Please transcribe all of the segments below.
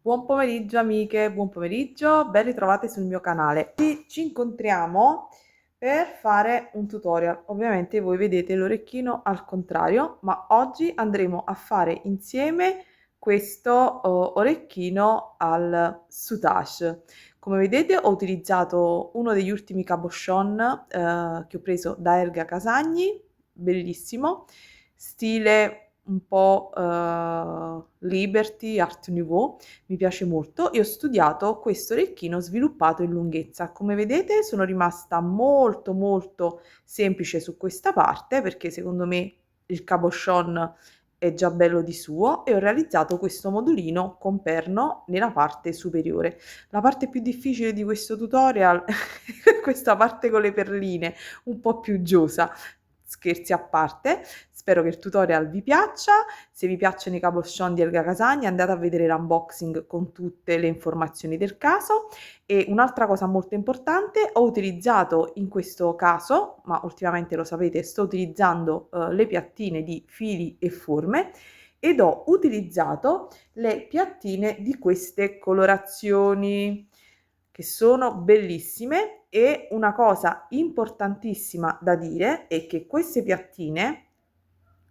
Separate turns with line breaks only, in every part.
Buon pomeriggio amiche, buon pomeriggio, ben ritrovate sul mio canale. Oggi ci incontriamo per fare un tutorial. Ovviamente voi vedete l'orecchino al contrario, ma oggi andremo a fare insieme questo orecchino al soutache. Come vedete ho utilizzato uno degli ultimi cabochon che ho preso da Erga Casagni, bellissimo, stile un po' Liberty, Art Nouveau, mi piace molto e ho studiato questo orecchino sviluppato in lunghezza. Come vedete sono rimasta molto semplice su questa parte perché secondo me il cabochon è già bello di suo e ho realizzato questo modulino con perno nella parte superiore. La parte più difficile di questo tutorial è questa parte con le perline, un po' più uggiosa. Scherzi a parte, spero che il tutorial vi piaccia. Se vi piacciono i cabochon di Elga Casagna andate a vedere l'unboxing con tutte le informazioni del caso. E un'altra cosa molto importante, ho utilizzato in questo caso, ma ultimamente lo sapete, sto utilizzando le piattine di fili e forme ed ho utilizzato le piattine di queste colorazioni che sono bellissime. E una cosa importantissima da dire è che queste piattine,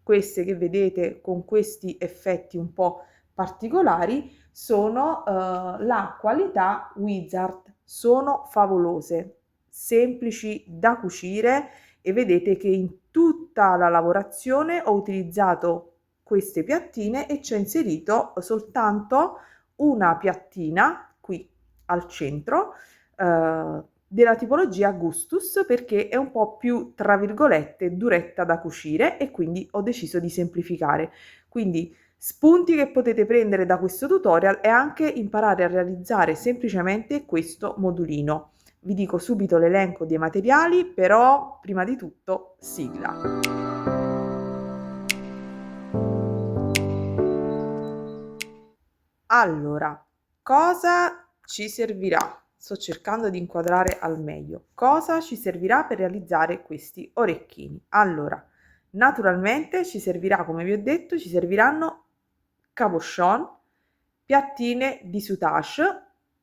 queste che vedete con questi effetti un po' particolari, sono la qualità Wizard, sono favolose, semplici da cucire e vedete che in tutta la lavorazione ho utilizzato queste piattine e ci ho inserito soltanto una piattina qui al centro della tipologia Gustus perché è un po' più, tra virgolette, duretta da cucire e quindi ho deciso di semplificare. Quindi spunti che potete prendere da questo tutorial e anche imparare a realizzare semplicemente questo modulino. Vi dico subito l'elenco dei materiali, però prima di tutto sigla. Allora, cosa ci servirà? Sto cercando di inquadrare al meglio. Cosa ci servirà per realizzare questi orecchini? Allora, naturalmente ci servirà, come vi ho detto, ci serviranno cabochon, piattine di soutache,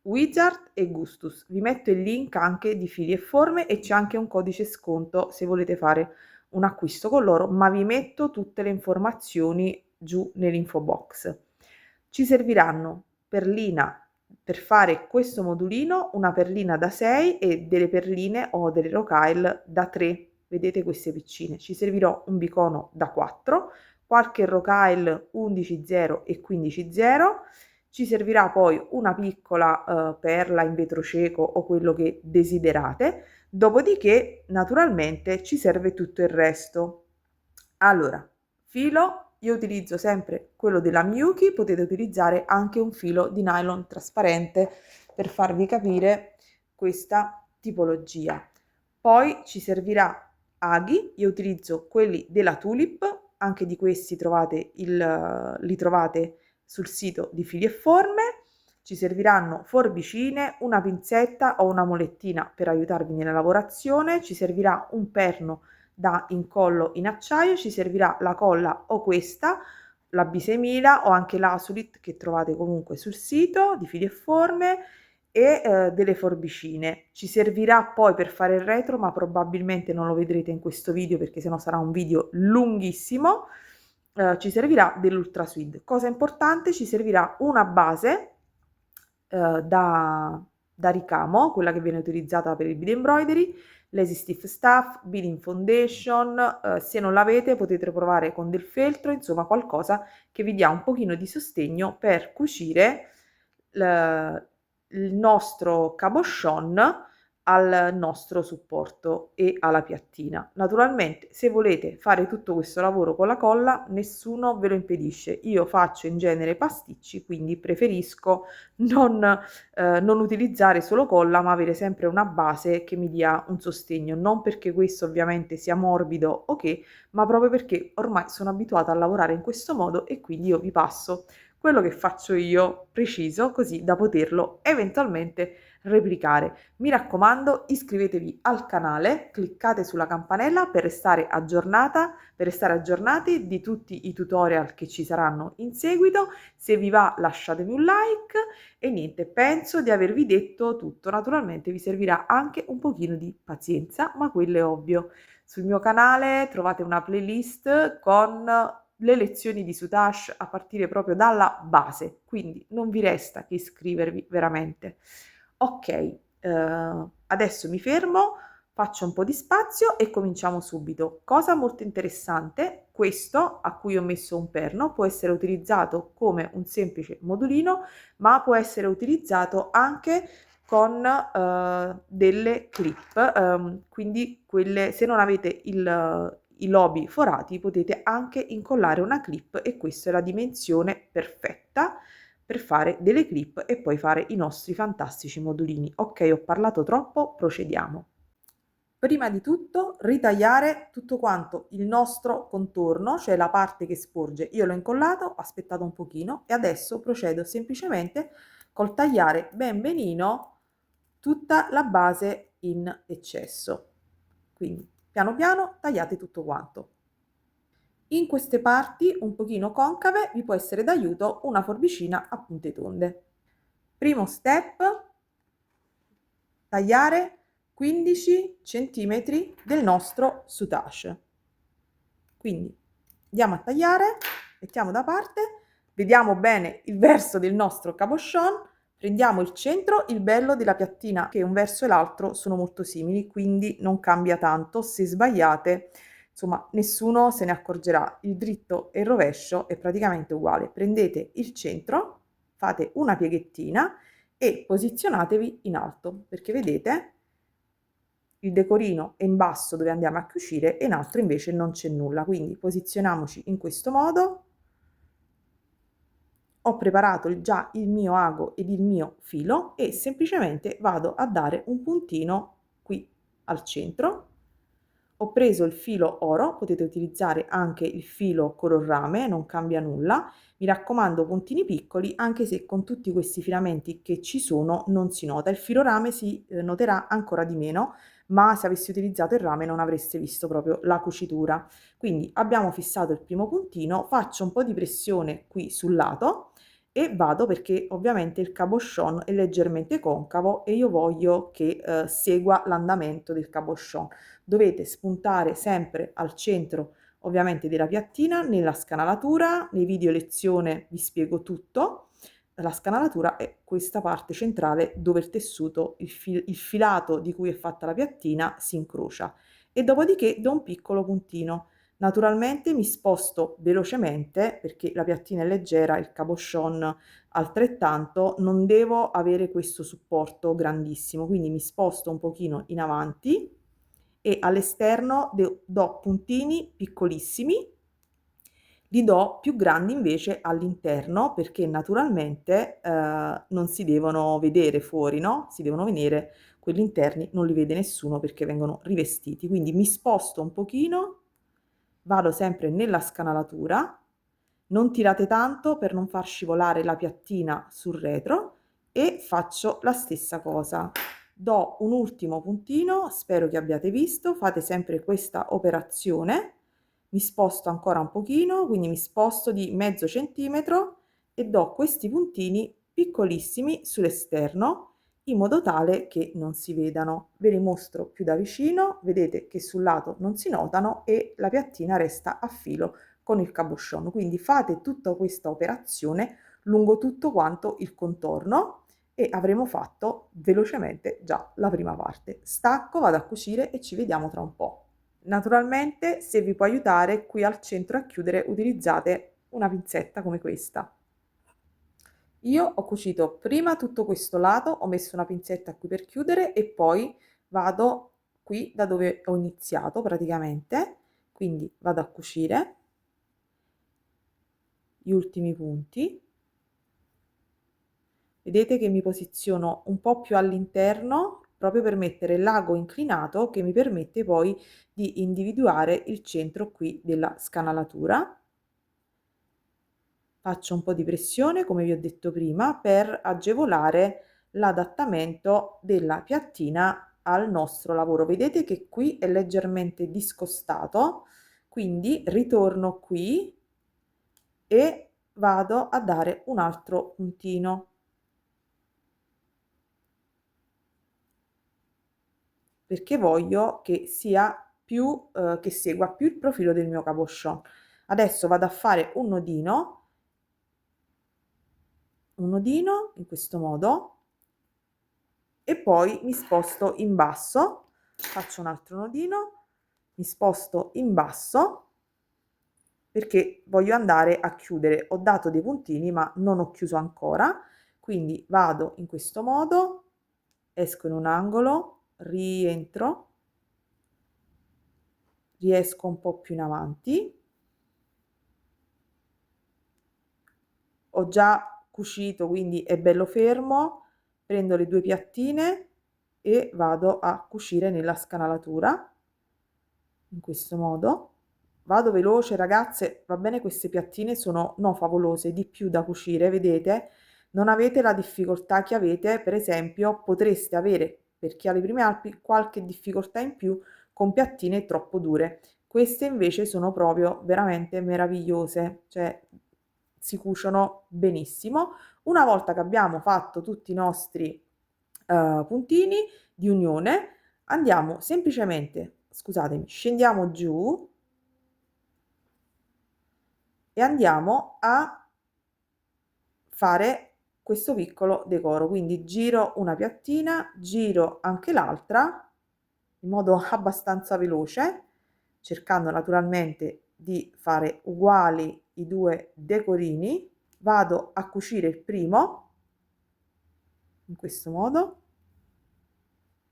Wizard e Gustus. Vi metto il link anche di fili e forme e c'è anche un codice sconto se volete fare un acquisto con loro, ma vi metto tutte le informazioni giù nell'info box. Ci serviranno perlina per fare questo modulino, una perlina da 6 e delle perline o delle rocaille da 3. Vedete queste piccine. Ci servirà un bicono da 4, qualche rocaille 11,0 e 15,0. Ci servirà poi una piccola perla in vetro cieco o quello che desiderate. Dopodiché, naturalmente, ci serve tutto il resto. Allora, filo, io utilizzo sempre quello della Miyuki, potete utilizzare anche un filo di nylon trasparente per farvi capire questa tipologia. Poi ci servirà aghi, io utilizzo quelli della Tulip, anche di questi li trovate sul sito di Fili e Forme. Ci serviranno forbicine, una pinzetta o una molettina per aiutarvi nella lavorazione, ci servirà un perno da incollo in acciaio, ci servirà la colla o questa, la B6000 o anche l'Asulit che trovate comunque sul sito di Fili e Forme e delle forbicine. Ci servirà poi per fare il retro, ma probabilmente non lo vedrete in questo video perché sennò sarà un video lunghissimo. Ci servirà dell'Ultra Suede. Cosa importante, ci servirà una base da ricamo, quella che viene utilizzata per il bead embroidery, Lazy Stiff Stuff, beading foundation, se non l'avete potete provare con del feltro, insomma qualcosa che vi dia un pochino di sostegno per cucire il nostro cabochon al nostro supporto e alla piattina. Naturalmente, se volete fare tutto questo lavoro con la colla, nessuno ve lo impedisce. Io faccio in genere pasticci, quindi preferisco non utilizzare solo colla, ma avere sempre una base che mi dia un sostegno. Non perché questo ovviamente sia morbido o che, ma proprio perché ormai sono abituata a lavorare in questo modo e quindi io vi passo quello che faccio io preciso, così da poterlo eventualmente replicare. Mi raccomando, iscrivetevi al canale, cliccate sulla campanella per restare aggiornati di tutti i tutorial che ci saranno in seguito. Se vi va, lasciatemi un like e niente, penso di avervi detto tutto. Naturalmente vi servirà anche un pochino di pazienza, ma quello è ovvio. Sul mio canale trovate una playlist con le lezioni di Sutash a partire proprio dalla base, quindi non vi resta che iscrivervi veramente. Ok, adesso mi fermo, faccio un po' di spazio e cominciamo subito. Cosa molto interessante, questo a cui ho messo un perno può essere utilizzato come un semplice modulino, ma può essere utilizzato anche con delle clip, quindi quelle, se non avete i lobi forati potete anche incollare una clip e questa è la dimensione perfetta per fare delle clip e poi fare i nostri fantastici modulini. Ok, ho parlato troppo, procediamo. Prima di tutto ritagliare tutto quanto il nostro contorno, cioè la parte che sporge. Io l'ho incollato, ho aspettato un pochino e adesso procedo semplicemente col tagliare ben benino tutta la base in eccesso. Quindi piano piano tagliate tutto quanto. In queste parti un pochino concave vi può essere d'aiuto una forbicina a punte tonde. Primo step, tagliare 15 cm del nostro soutache. Quindi andiamo a tagliare, mettiamo da parte, vediamo bene il verso del nostro cabochon, prendiamo il centro, il bello della piattina che un verso e l'altro sono molto simili, quindi non cambia tanto, se sbagliate, insomma, nessuno se ne accorgerà, il dritto e il rovescio è praticamente uguale. Prendete il centro, fate una pieghettina e posizionatevi in alto, perché vedete il decorino è in basso dove andiamo a cucire e in alto invece non c'è nulla, quindi posizioniamoci in questo modo. Ho preparato già il mio ago ed il mio filo e semplicemente vado a dare un puntino qui al centro. Ho preso il filo oro, potete utilizzare anche il filo color rame, non cambia nulla. Mi raccomando, puntini piccoli, anche se con tutti questi filamenti che ci sono non si nota. Il filo rame si noterà ancora di meno, ma se avessi utilizzato il rame non avreste visto proprio la cucitura. Quindi abbiamo fissato il primo puntino, faccio un po' di pressione qui sul lato e vado perché ovviamente il cabochon è leggermente concavo e io voglio che segua l'andamento del cabochon. Dovete spuntare sempre al centro ovviamente della piattina, nella scanalatura, nei video lezione vi spiego tutto. La scanalatura è questa parte centrale dove il tessuto, il filato di cui è fatta la piattina si incrocia e dopodiché do un piccolo puntino. Naturalmente mi sposto velocemente perché la piattina è leggera, il cabochon altrettanto, non devo avere questo supporto grandissimo, quindi mi sposto un pochino in avanti e all'esterno do puntini piccolissimi, li do più grandi invece all'interno perché naturalmente non si devono vedere fuori, no? Si devono vedere quelli interni, non li vede nessuno perché vengono rivestiti. Quindi mi sposto un pochino, vado sempre nella scanalatura, non tirate tanto per non far scivolare la piattina sul retro e faccio la stessa cosa. Do un ultimo puntino, spero che abbiate visto, fate sempre questa operazione, mi sposto ancora un pochino, quindi mi sposto di mezzo centimetro e do questi puntini piccolissimi sull'esterno in modo tale che non si vedano. Ve li mostro più da vicino, vedete che sul lato non si notano e la piattina resta a filo con il cabochon. Quindi fate tutta questa operazione lungo tutto quanto il contorno e avremo fatto velocemente già la prima parte. Stacco, vado a cucire e ci vediamo tra un po'. Naturalmente, se vi può aiutare, qui al centro a chiudere utilizzate una pinzetta come questa. Io ho cucito prima tutto questo lato, ho messo una pinzetta qui per chiudere e poi vado qui da dove ho iniziato praticamente, quindi vado a cucire gli ultimi punti. Vedete che mi posiziono un po' più all'interno proprio per mettere l'ago inclinato che mi permette poi di individuare il centro qui della scanalatura. faccio un po' di pressione, come vi ho detto prima, per agevolare l'adattamento della piattina al nostro lavoro. Vedete che qui è leggermente discostato, quindi ritorno qui e vado a dare un altro puntino, perché voglio che sia più che segua più il profilo del mio cabochon. Adesso vado a fare un nodino in questo modo e poi mi sposto in basso, faccio un altro nodino, mi sposto in basso perché voglio andare a chiudere. Ho dato dei puntini ma non ho chiuso ancora, quindi vado in questo modo, esco in un angolo, rientro, riesco un po' più in avanti, ho già cucito quindi è bello fermo, prendo le due piattine e vado a cucire nella scanalatura in questo modo. Vado veloce ragazze, va bene, queste piattine sono no favolose, di più da cucire, vedete? Non avete la difficoltà che avete, per esempio, potreste avere, per chi ha le prime Alpi, qualche difficoltà in più con piattine troppo dure. Queste invece sono proprio veramente meravigliose, cioè si cuciono benissimo. Una volta che abbiamo fatto tutti i nostri puntini di unione, andiamo semplicemente, scusatemi, scendiamo giù e andiamo a fare questo piccolo decoro. Quindi giro una piattina, giro anche l'altra in modo abbastanza veloce, cercando naturalmente di fare uguali i due decorini. Vado a cucire il primo in questo modo,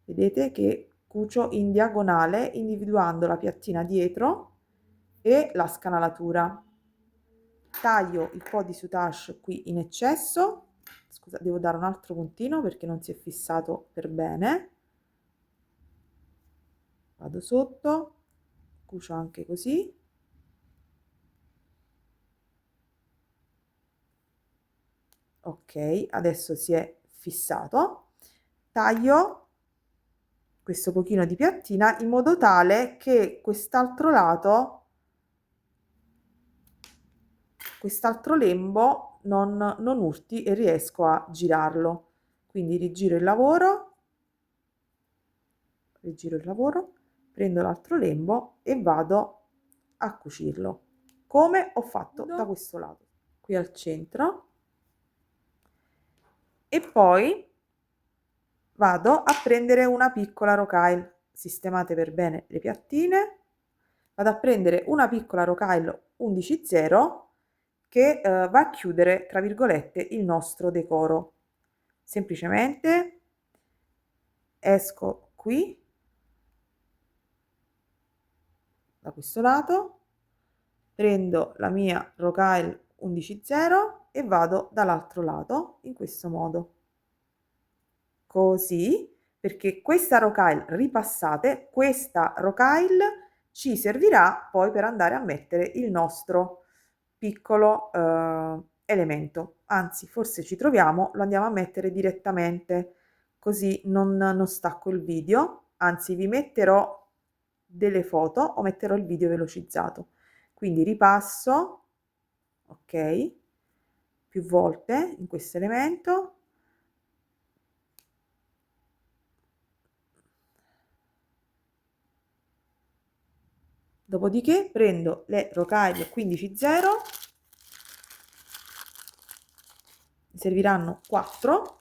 vedete che cucio in diagonale individuando la piattina dietro e la scanalatura. Taglio il po' di soutache qui in eccesso, scusa, devo dare un altro puntino perché non si è fissato per bene, vado sotto, cucio anche così, ok, adesso si è fissato, taglio questo pochino di piattina in modo tale che quest'altro lato, quest'altro lembo non urti e riesco a girarlo. Quindi rigiro il lavoro, prendo l'altro lembo e vado a cucirlo come ho fatto da questo lato, qui al centro, e poi vado a prendere una piccola rocaille, sistemate per bene le piattine, vado a prendere una piccola rocaille 11/0 che va a chiudere tra virgolette il nostro decoro. Semplicemente esco qui da questo lato, prendo la mia rocaille 11/0 e vado dall'altro lato in questo modo, così, perché questa rocaille, ripassate, questa rocaille ci servirà poi per andare a mettere il nostro piccolo elemento, anzi forse ci troviamo, lo andiamo a mettere direttamente, così non stacco il video, anzi vi metterò delle foto o metterò il video velocizzato. Quindi ripasso, ok, più volte in questo elemento, dopodiché prendo le rocaille 15/0, mi serviranno 4,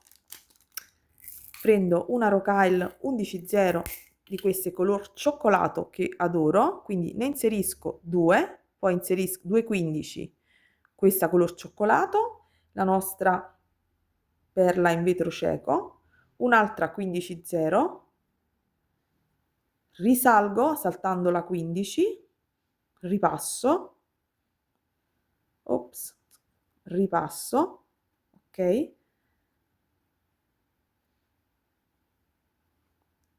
prendo una rocaille 11/0 di queste color cioccolato che adoro, quindi ne inserisco due, poi inserisco 2,15 questa color cioccolato, la nostra perla in vetro cieco, un'altra 15/0, risalgo saltando la 15, ripasso, ops, ripasso, ok,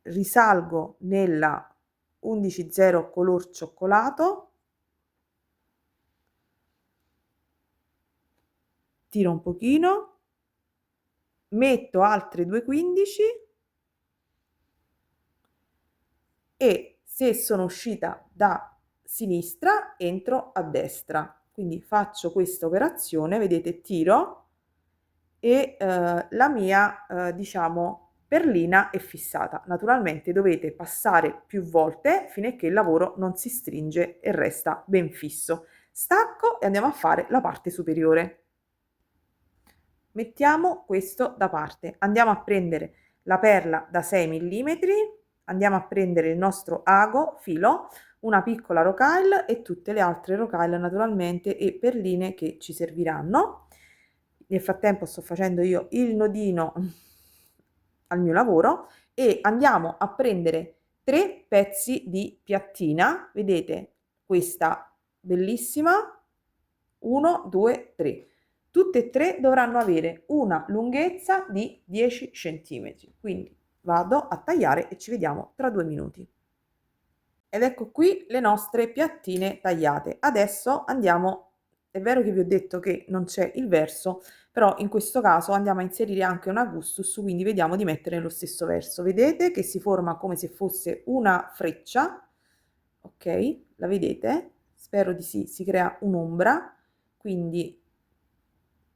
risalgo nella 11/0 color cioccolato, tiro un pochino, metto altre 2,15 e se sono uscita da sinistra entro a destra. Quindi faccio questa operazione, vedete, tiro e la mia diciamo perlina è fissata. Naturalmente dovete passare più volte finché il lavoro non si stringe e resta ben fisso. Stacco e andiamo a fare la parte superiore. Mettiamo questo da parte, andiamo a prendere la perla da 6 millimetri, andiamo a prendere il nostro ago filo, una piccola rocaille e tutte le altre rocaille naturalmente e perline che ci serviranno. Nel frattempo sto facendo io il nodino al mio lavoro e andiamo a prendere 3 pezzi di piattina, vedete questa bellissima, 1, 2, 3. Tutte e 3 dovranno avere una lunghezza di 10 centimetri, quindi vado a tagliare e ci vediamo tra 2 minuti. Ed ecco qui le nostre piattine tagliate. Adesso andiamo, è vero che vi ho detto che non c'è il verso, però in questo caso andiamo a inserire anche un augustus, quindi vediamo di mettere nello stesso verso. Vedete che si forma come se fosse una freccia, ok? La vedete? Spero di sì, si crea un'ombra, quindi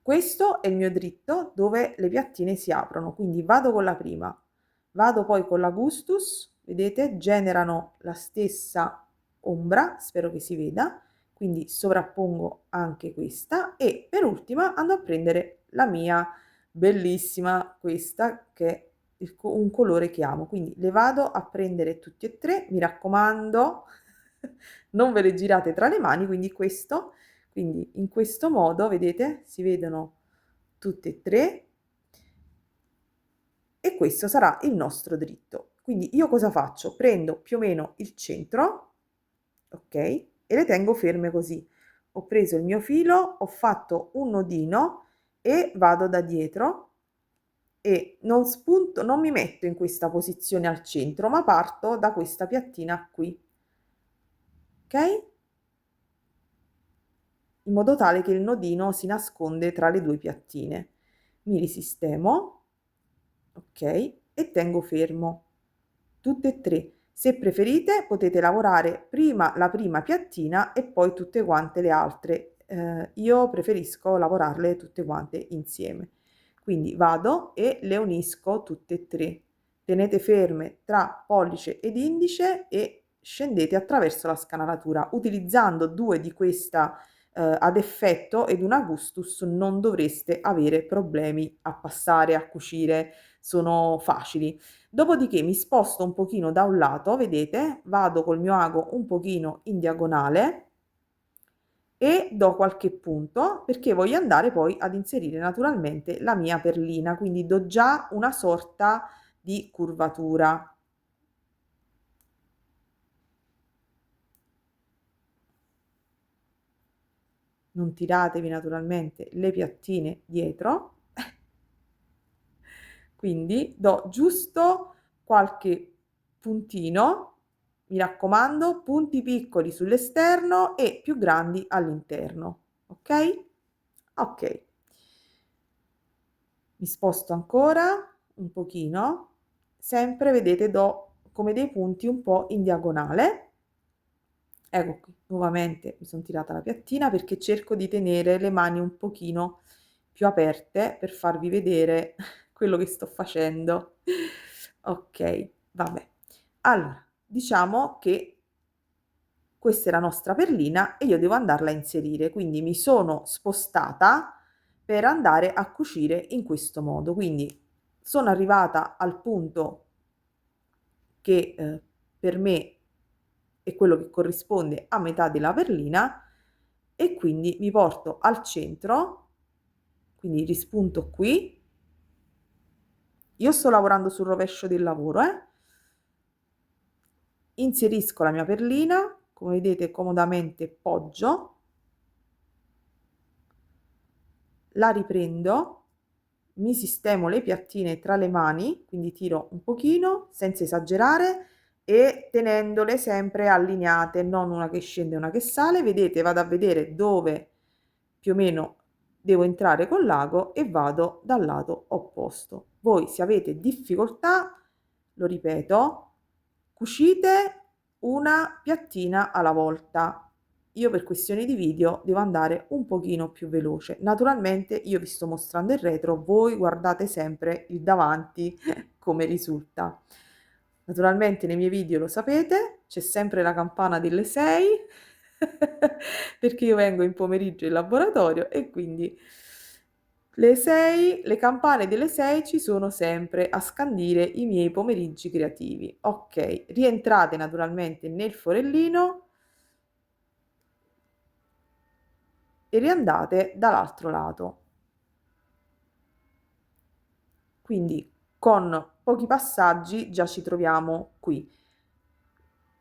questo è il mio dritto dove le piattine si aprono, quindi vado con la prima, vado poi con l'augustus, vedete, generano la stessa ombra, spero che si veda, quindi sovrappongo anche questa e per ultima andò a prendere la mia bellissima, questa che è un colore che amo, quindi le vado a prendere tutti e 3, mi raccomando, non ve le girate tra le mani, quindi in questo modo, vedete, si vedono tutte e 3 e questo sarà il nostro dritto. Quindi io cosa faccio? Prendo più o meno il centro, ok? E le tengo ferme così. Ho preso il mio filo, ho fatto un nodino e vado da dietro e non spunto, non mi metto in questa posizione al centro, ma parto da questa piattina qui, ok? In modo tale che il nodino si nasconde tra le due piattine. Mi risistemo, ok? E tengo fermo tutte e 3. Se preferite potete lavorare prima la prima piattina e poi tutte quante le altre. Io preferisco lavorarle tutte quante insieme. Quindi vado e le unisco tutte e 3. Tenete ferme tra pollice ed indice e scendete attraverso la scanalatura. Utilizzando 2 di questa ad effetto ed un augustus non dovreste avere problemi a passare, a cucire, sono facili. Dopodiché mi sposto un pochino da un lato, vedete, vado col mio ago un pochino in diagonale e do qualche punto perché voglio andare poi ad inserire naturalmente la mia perlina, quindi do già una sorta di curvatura. Non tiratevi naturalmente le piattine dietro, quindi do giusto qualche puntino, mi raccomando, punti piccoli sull'esterno e più grandi all'interno, ok? Ok, mi sposto ancora un pochino, sempre vedete do come dei punti un po' in diagonale. Ecco qui, nuovamente mi son tirata la piattina perché cerco di tenere le mani un pochino più aperte per farvi vedere quello che sto facendo. Okay, vabbè. Allora, diciamo che questa è la nostra perlina e io devo andarla a inserire, quindi mi sono spostata per andare a cucire in questo modo. Quindi sono arrivata al punto che, per me è quello che corrisponde a metà della perlina e quindi mi porto al centro, quindi rispunto qui. Io sto lavorando sul rovescio del lavoro, inserisco la mia perlina, come vedete comodamente poggio, la riprendo, mi sistemo le piattine tra le mani, quindi tiro un pochino senza esagerare e tenendole sempre allineate, non una che scende e una che sale. Vedete, vado a vedere dove più o meno devo entrare col l'ago e vado dal lato opposto. Voi se avete difficoltà, lo ripeto, cucite una piattina alla volta. Io per questioni di video devo andare un pochino più veloce. Naturalmente io vi sto mostrando il retro, voi guardate sempre il davanti come risulta. Naturalmente nei miei video lo sapete, c'è sempre la campana delle 6 perché io vengo in pomeriggio in laboratorio e quindi le 6, le campane delle 6 ci sono sempre a scandire i miei pomeriggi creativi. Ok, rientrate naturalmente nel forellino e riandate dall'altro lato. Quindi con pochi passaggi già ci troviamo qui.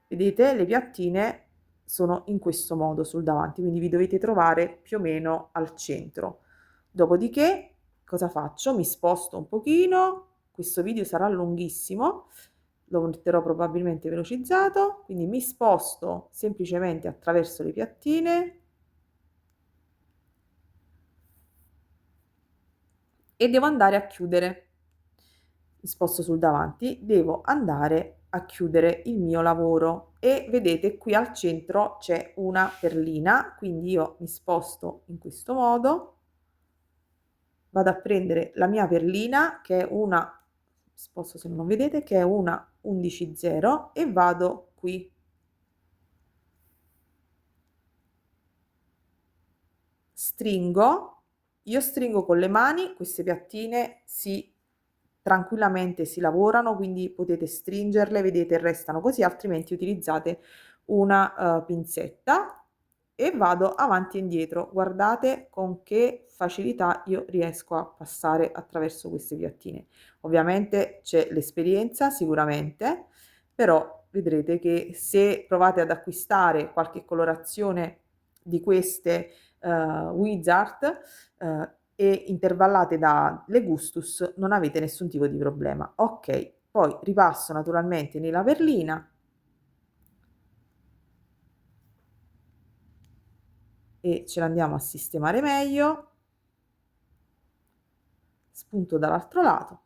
Vedete, le piattine sono in questo modo sul davanti, quindi vi dovete trovare più o meno al centro. Dopodiché, cosa faccio? Mi sposto un pochino, questo video sarà lunghissimo, lo metterò probabilmente velocizzato, quindi mi sposto semplicemente attraverso le piattine e devo andare a chiudere. Mi sposto sul davanti, devo andare a chiudere il mio lavoro e vedete qui al centro c'è una perlina, quindi io mi sposto in questo modo, vado a prendere la mia perlina che è una, sposto se non vedete, che è una 11,0 e vado qui. Stringo, io stringo con le mani, queste piattine tranquillamente si lavorano, quindi potete stringerle, vedete, restano così, altrimenti utilizzate una pinzetta e vado avanti e indietro. Guardate con che facilità io riesco a passare attraverso queste piattine. Ovviamente c'è l'esperienza sicuramente, però vedrete che se provate ad acquistare qualche colorazione di queste Wizard e intervallate da Legustus non avete nessun tipo di problema. Ok, poi ripasso naturalmente nella perlina e ce l'andiamo a sistemare meglio, spunto dall'altro lato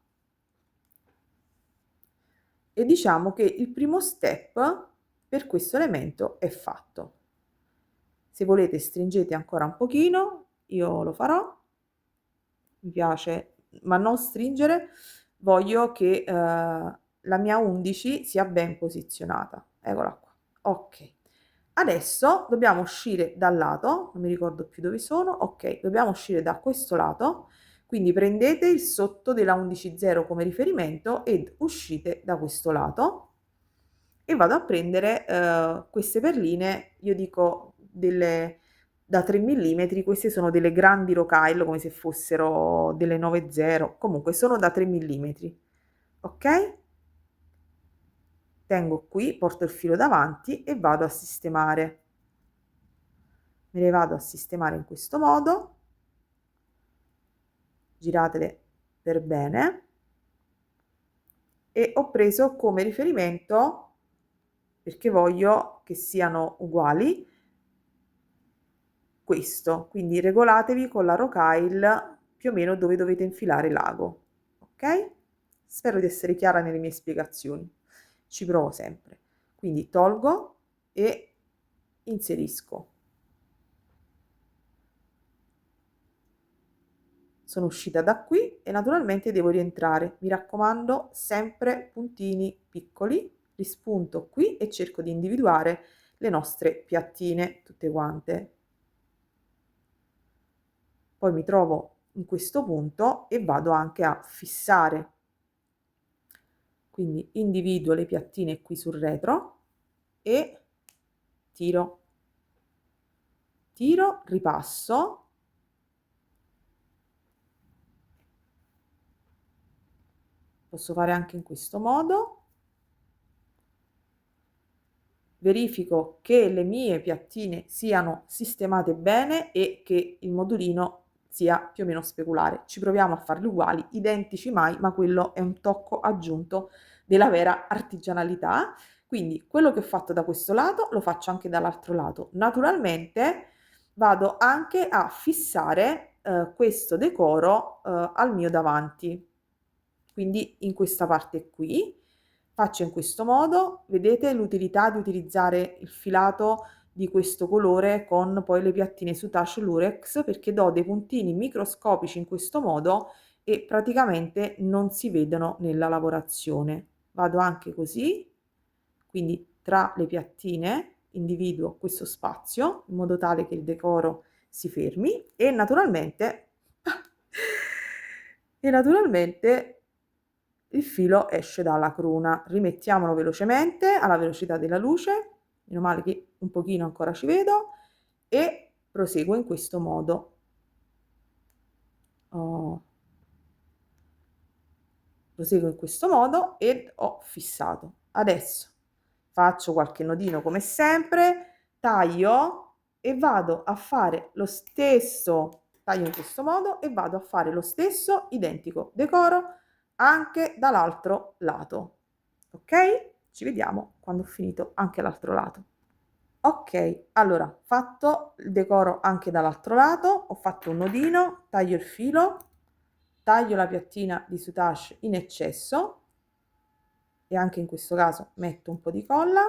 e diciamo che il primo step per questo elemento è fatto. Se volete stringete ancora un pochino, io lo farò, mi piace, ma non stringere, voglio che la mia 11 sia ben posizionata. Eccola qua. Ok. Adesso dobbiamo uscire dal lato, non mi ricordo più dove sono, ok, dobbiamo uscire da questo lato, quindi prendete il sotto della 11,0 come riferimento ed uscite da questo lato e vado a prendere queste perline, io dico delle da 3 mm, queste sono delle grandi rocaille come se fossero delle 9,0, comunque sono da 3 mm, ok? Tengo qui, porto il filo davanti e vado a sistemare. Me le vado a sistemare in questo modo, giratele per bene e ho preso come riferimento, perché voglio che siano uguali, questo, quindi regolatevi con la rocaille più o meno dove dovete infilare l'ago, ok? Spero di essere chiara nelle mie spiegazioni, ci provo sempre. Quindi tolgo e inserisco. Sono uscita da qui e naturalmente devo rientrare. Mi raccomando, sempre puntini piccoli, rispunto qui e cerco di individuare le nostre piattine tutte quante. Poi mi trovo in questo punto e vado anche a fissare, quindi individuo le piattine qui sul retro e tiro, ripasso, posso fare anche in questo modo, verifico che le mie piattine siano sistemate bene e che il modulino sia più o meno speculare. Ci proviamo a farli uguali, identici mai, ma quello è un tocco aggiunto della vera artigianalità. Quindi quello che ho fatto da questo lato lo faccio anche dall'altro lato. Naturalmente vado anche a fissare questo decoro al mio davanti, quindi in questa parte qui. Faccio in questo modo, vedete l'utilità di utilizzare il filato di questo colore con poi le piattine Soutache Lurex, perché do dei puntini microscopici in questo modo e praticamente non si vedono nella lavorazione. Vado anche così, quindi tra le piattine individuo questo spazio in modo tale che il decoro si fermi e naturalmente il filo esce dalla cruna. Rimettiamolo velocemente alla velocità della luce, meno male che un pochino ancora ci vedo, e proseguo in questo modo. Oh. Proseguo in questo modo ed ho fissato. Adesso faccio qualche nodino come sempre, taglio e vado a fare lo stesso, taglio in questo modo e vado a fare lo stesso identico decoro anche dall'altro lato. Ok? Ci vediamo quando ho finito anche l'altro lato. Ok, allora fatto il decoro anche dall'altro lato, ho fatto un nodino, taglio il filo, taglio la piattina di Soutache in eccesso e anche in questo caso metto un po' di colla.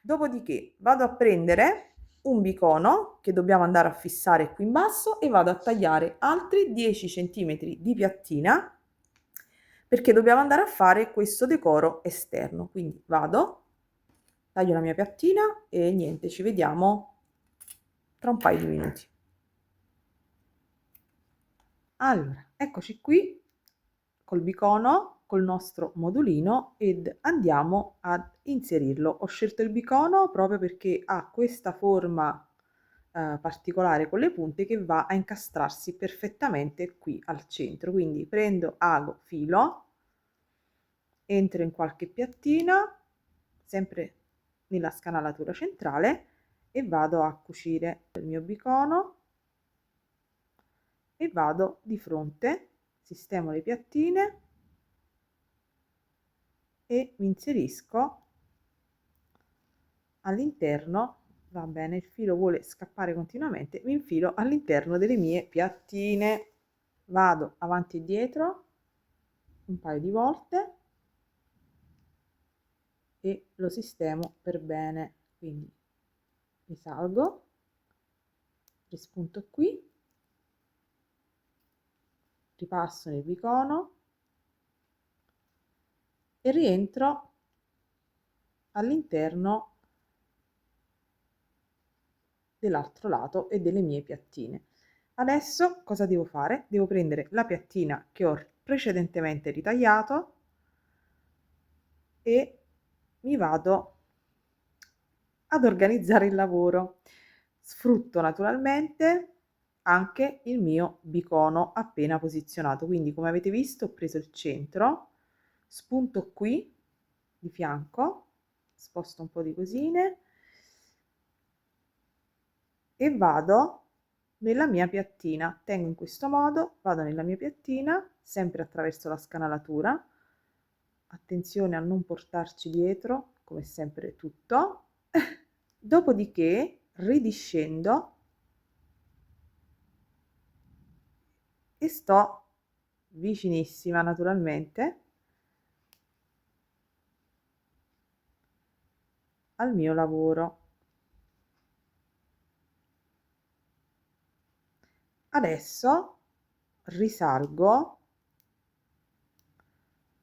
Dopodiché vado a prendere un bicono che dobbiamo andare a fissare qui in basso e vado a tagliare altri 10 centimetri di piattina perché dobbiamo andare a fare questo decoro esterno. Quindi vado, taglio la mia piattina e niente, ci vediamo tra un paio di minuti. Allora, eccoci qui col bicono, col nostro modulino ed andiamo ad inserirlo. Ho scelto il bicono proprio perché ha questa forma particolare con le punte che va a incastrarsi perfettamente qui al centro. Quindi prendo ago, filo, entro in qualche piattina, sempre nella scanalatura centrale e vado a cucire il mio bicono e vado di fronte, sistemo le piattine e mi inserisco all'interno, va bene, il filo vuole scappare continuamente, mi infilo all'interno delle mie piattine, vado avanti e dietro un paio di volte e lo sistemo per bene, quindi risalgo, rispunto qui, ripasso nel bicono e rientro all'interno dell'altro lato e delle mie piattine. Adesso cosa devo fare? Devo prendere la piattina che ho precedentemente ritagliato e mi vado ad organizzare il lavoro. Sfrutto naturalmente anche il mio bicono appena posizionato, quindi come avete visto ho preso il centro, spunto qui di fianco, sposto un po' di cosine e vado nella mia piattina, tengo in questo modo, vado nella mia piattina sempre attraverso la scanalatura, attenzione a non portarci dietro come sempre tutto, dopodiché ridiscendo e sto vicinissima naturalmente al mio lavoro. Adesso risalgo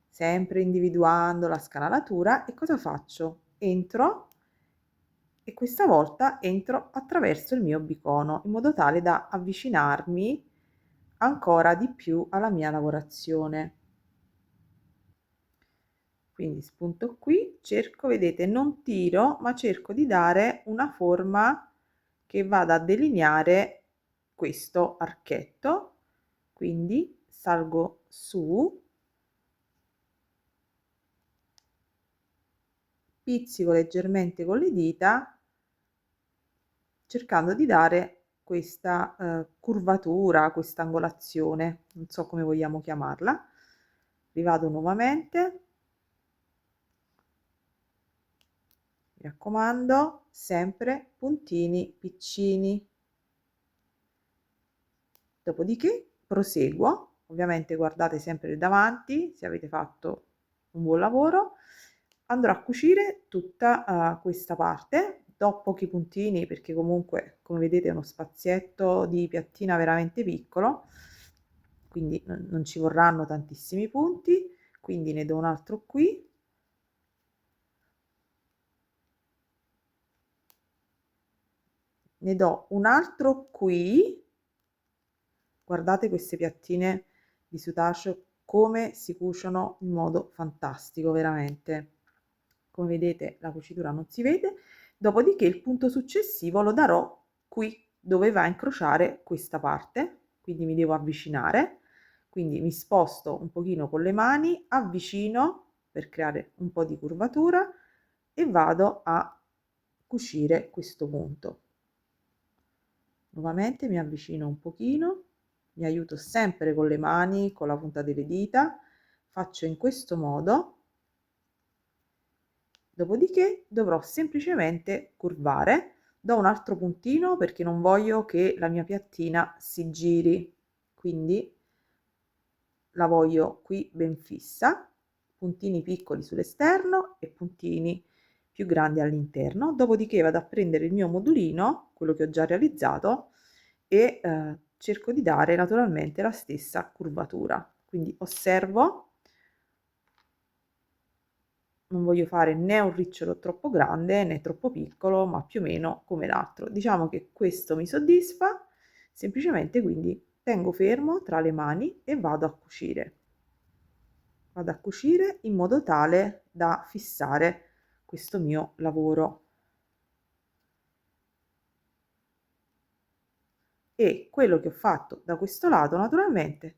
sempre individuando la scanalatura e cosa faccio? Entro e questa volta entro attraverso il mio bicono in modo tale da avvicinarmi ancora di più alla mia lavorazione. Quindi spunto qui, cerco, vedete, non tiro, ma cerco di dare una forma che vada a delineare questo archetto. Quindi salgo su, pizzico leggermente con le dita, cercando di dare questa curvatura, questa angolazione, non so come vogliamo chiamarla. Rivado nuovamente. Mi raccomando, sempre puntini piccini. Dopodiché proseguo, ovviamente guardate sempre il davanti se avete fatto un buon lavoro. Andrò a cucire tutta questa parte, do pochi puntini perché comunque come vedete è uno spazietto di piattina veramente piccolo, quindi non ci vorranno tantissimi punti, quindi ne do un altro qui. Ne do un altro qui. Guardate queste piattine di soutache come si cuciono in modo fantastico, veramente. Come vedete la cucitura non si vede, dopodiché il punto successivo lo darò qui dove va a incrociare questa parte, quindi mi devo avvicinare, quindi mi sposto un pochino con le mani, avvicino per creare un po' di curvatura e vado a cucire questo punto. Nuovamente mi avvicino un pochino, mi aiuto sempre con le mani, con la punta delle dita, faccio in questo modo. Dopodiché dovrò semplicemente curvare, do un altro puntino perché non voglio che la mia piattina si giri, quindi la voglio qui ben fissa, puntini piccoli sull'esterno e puntini più grandi all'interno. Dopodiché vado a prendere il mio modulino, quello che ho già realizzato, e cerco di dare naturalmente la stessa curvatura. Quindi osservo, non voglio fare né un ricciolo troppo grande né troppo piccolo, ma più o meno come l'altro. Diciamo che questo mi soddisfa, semplicemente quindi tengo fermo tra le mani e vado a cucire. Vado a cucire in modo tale da fissare questo mio lavoro. E quello che ho fatto da questo lato, naturalmente,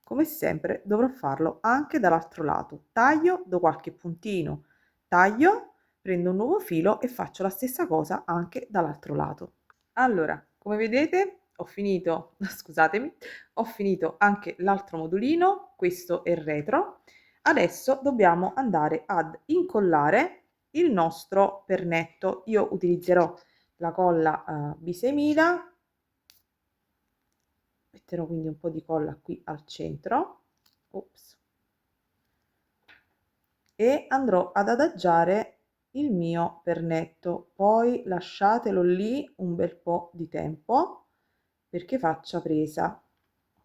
come sempre, dovrò farlo anche dall'altro lato. Taglio, do qualche puntino, taglio, prendo un nuovo filo e faccio la stessa cosa anche dall'altro lato. Allora, come vedete, ho finito, scusatemi, ho finito anche l'altro modulino, questo è il retro. Adesso dobbiamo andare ad incollare il nostro pernetto. Io utilizzerò la colla B6000, metterò quindi un po' di colla qui al centro. Ops. E andrò ad adagiare il mio pernetto, poi lasciatelo lì un bel po' di tempo perché faccia presa.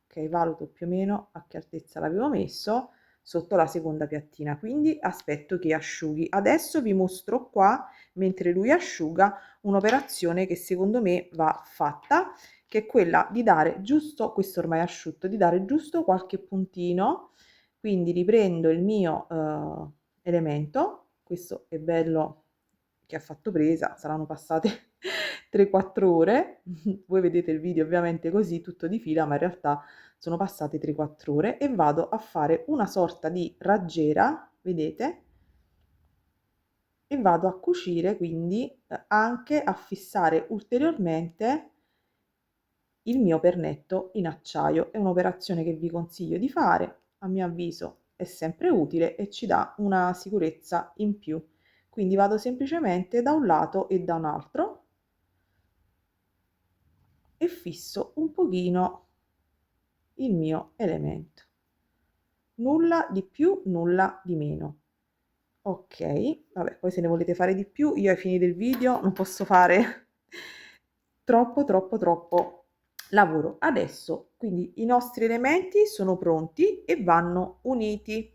Ok, valuto più o meno a che altezza l'avevo messo sotto la seconda piattina, quindi aspetto che asciughi. Adesso vi mostro qua, mentre lui asciuga, un'operazione che secondo me va fatta, che è quella di dare giusto, questo ormai asciutto, di dare giusto qualche puntino. Quindi riprendo il mio elemento, questo è bello che ha fatto presa, saranno passate 3-4 ore, voi vedete il video ovviamente così tutto di fila, ma in realtà sono passate 3-4 ore e vado a fare una sorta di raggiera, vedete? E vado a cucire quindi anche a fissare ulteriormente il mio pernetto in acciaio. È un'operazione che vi consiglio di fare, a mio avviso è sempre utile e ci dà una sicurezza in più. Quindi vado semplicemente da un lato e da un altro e fisso un pochino il mio elemento. Nulla di più, nulla di meno. Ok, vabbè, poi se ne volete fare di più, io ai fini del video non posso fare troppo lavoro. Adesso, quindi i nostri elementi sono pronti e vanno uniti.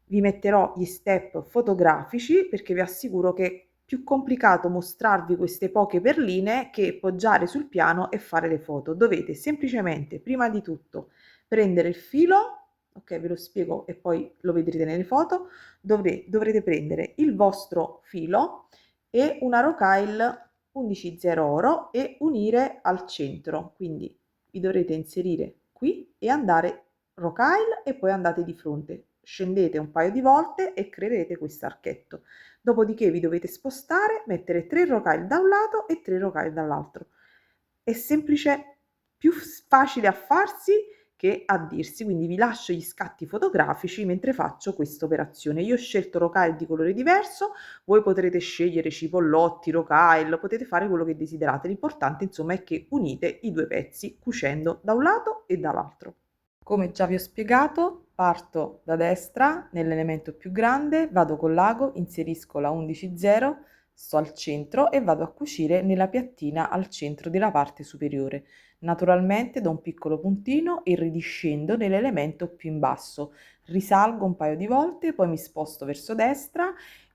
Vi metterò gli step fotografici perché vi assicuro che è più complicato mostrarvi queste poche perline che poggiare sul piano e fare le foto. Dovete semplicemente, prima di tutto, prendere il filo, ok, ve lo spiego e poi lo vedrete nelle foto, dovrete prendere il vostro filo e una rocaille 11,0 oro e unire al centro, quindi vi dovrete inserire qui e andare rocaille e poi andate di fronte, scendete un paio di volte e creerete questo archetto, dopodiché vi dovete spostare, mettere 3 rocaille da un lato e 3 rocaille dall'altro. È semplice, più facile a farsi che a dirsi, quindi vi lascio gli scatti fotografici mentre faccio questa operazione. Io ho scelto rocaille di colore diverso, voi potrete scegliere cipollotti, rocaille, potete fare quello che desiderate, l'importante insomma è che unite i due pezzi cucendo da un lato e dall'altro. Come già vi ho spiegato, parto da destra nell'elemento più grande, vado con l'ago, inserisco la 11,0, sto al centro e vado a cucire nella piattina al centro della parte superiore. Naturalmente do un piccolo puntino e ridiscendo nell'elemento più in basso. Risalgo un paio di volte, poi mi sposto verso destra,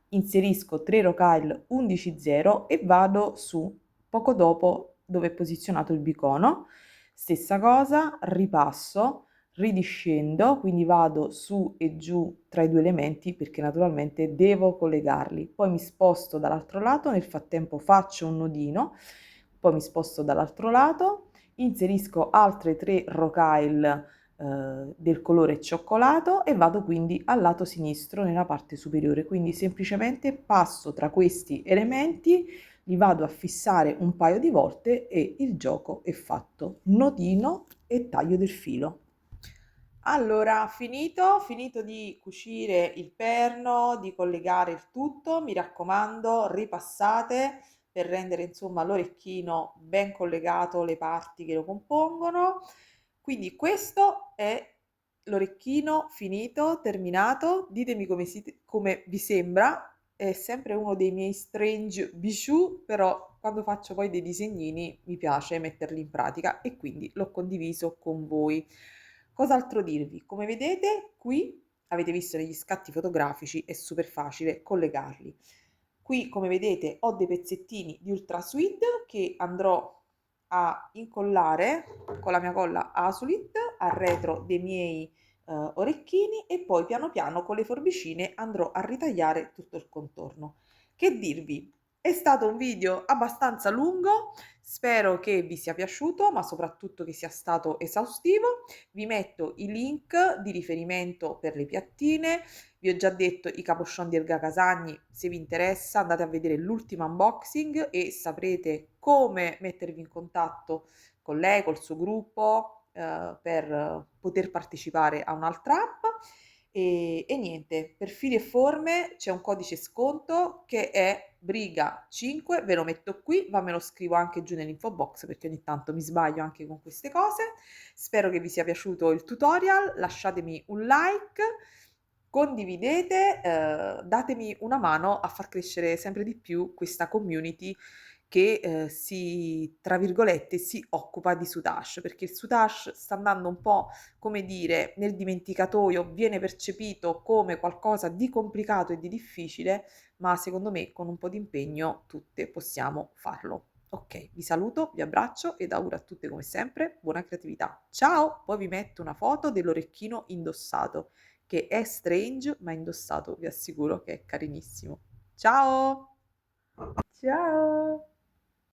inserisco 3 rocaille 11,0 e vado su poco dopo dove è posizionato il bicono. Stessa cosa, ripasso, ridiscendo, quindi vado su e giù tra i due elementi perché naturalmente devo collegarli. Poi mi sposto dall'altro lato, nel frattempo faccio un nodino, poi mi sposto dall'altro lato, inserisco altre 3 rocaille del colore cioccolato e vado quindi al lato sinistro nella parte superiore. Quindi semplicemente passo tra questi elementi, li vado a fissare un paio di volte e il gioco è fatto. Nodino e taglio del filo. Allora, finito di cucire il perno, di collegare il tutto, mi raccomando, ripassate per rendere insomma l'orecchino ben collegato le parti che lo compongono. Quindi questo è l'orecchino finito, terminato. Ditemi come vi sembra. È sempre uno dei miei strange bijou, però quando faccio poi dei disegnini mi piace metterli in pratica e quindi l'ho condiviso con voi. Cos'altro dirvi? Come vedete, qui avete visto negli scatti fotografici, è super facile collegarli. Qui, come vedete, ho dei pezzettini di Ultra Sweet che andrò a incollare con la mia colla Asulit al retro dei miei orecchini e poi piano piano con le forbicine andrò a ritagliare tutto il contorno. Che dirvi? È stato un video abbastanza lungo, spero che vi sia piaciuto, ma soprattutto che sia stato esaustivo. Vi metto i link di riferimento per le piattine. Vi ho già detto i caposcion di Elga Casagni, se vi interessa andate a vedere l'ultimo unboxing e saprete come mettervi in contatto con lei, col suo gruppo, per poter partecipare a un'altra app. E niente, per fili e forme c'è un codice sconto che è Briga 5, ve lo metto qui, ma me lo scrivo anche giù nell'info box perché ogni tanto mi sbaglio anche con queste cose. Spero che vi sia piaciuto il tutorial, lasciatemi un like, condividete, datemi una mano a far crescere sempre di più questa community che tra virgolette, si occupa di Sudash, perché il Sudash sta andando un po', come dire, nel dimenticatoio, viene percepito come qualcosa di complicato e di difficile, ma secondo me con un po' di impegno tutte possiamo farlo. Ok, vi saluto, vi abbraccio ed auguro a tutte come sempre buona creatività. Ciao! Poi vi metto una foto dell'orecchino indossato, che è strange, ma indossato vi assicuro che è carinissimo. Ciao! Ciao!